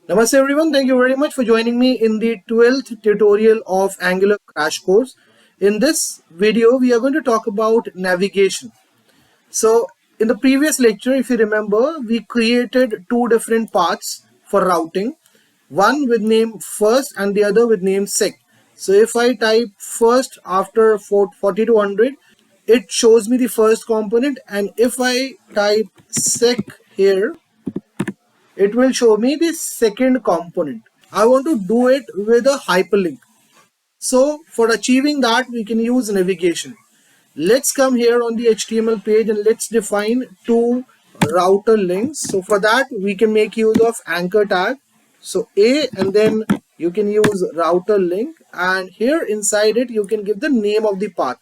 Namaste everyone, thank you very much for joining me in the 12th tutorial of Angular Crash Course. In this video, we are going to talk about navigation. So, in the previous lecture, if you remember, we created two different paths for routing. One with name first and the other with name sec. So, if I type first after 4200, it shows me the first component, and if I type sec here, it will show me the second component. I want to do it with a hyperlink. So for achieving that, we can use navigation. Let's come here on the HTML page and let's define two router links. So for that, we can make use of anchor tag. So A, and then you can use router link, and here inside it, you can give the name of the path.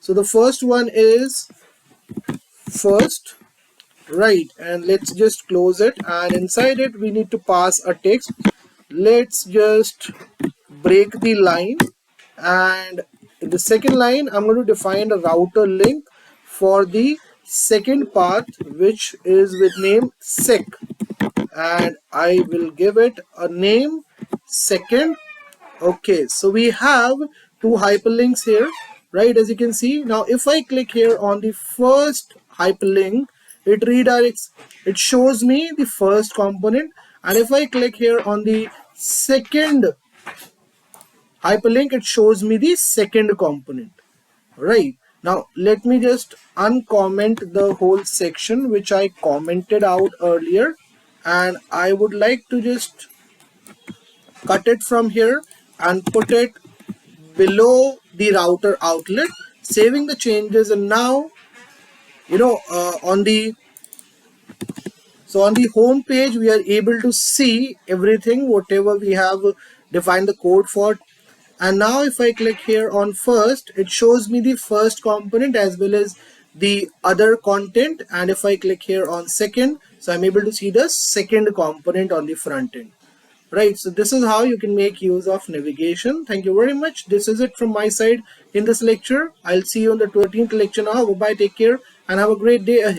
So the first one is first, right, and let's just close it, and inside it we need to pass a text. Let's just break the line, and in the second line I'm going to define a router link for the second path, which is with name sec, and I will give it a name second. Okay, so we have two hyperlinks here, right? As you can see, now if I click here on the first hyperlink, it redirects, it shows me the first component, and if I click here on the second hyperlink, it shows me the second component, right? Now let me just uncomment the whole section which I commented out earlier, and I would like to just cut it from here and put it below the router outlet, saving the changes. And now on the home page we are able to see everything whatever we have defined the code for. And now if I click here on first, it shows me the first component as well as the other content, and if I click here on second, so I'm able to see the second component on the front end. Right, so this is how you can make use of navigation. Thank you very much. This is it from my side in this lecture. I'll see you on the 13th lecture now. Bye bye, take care, and have a great day ahead.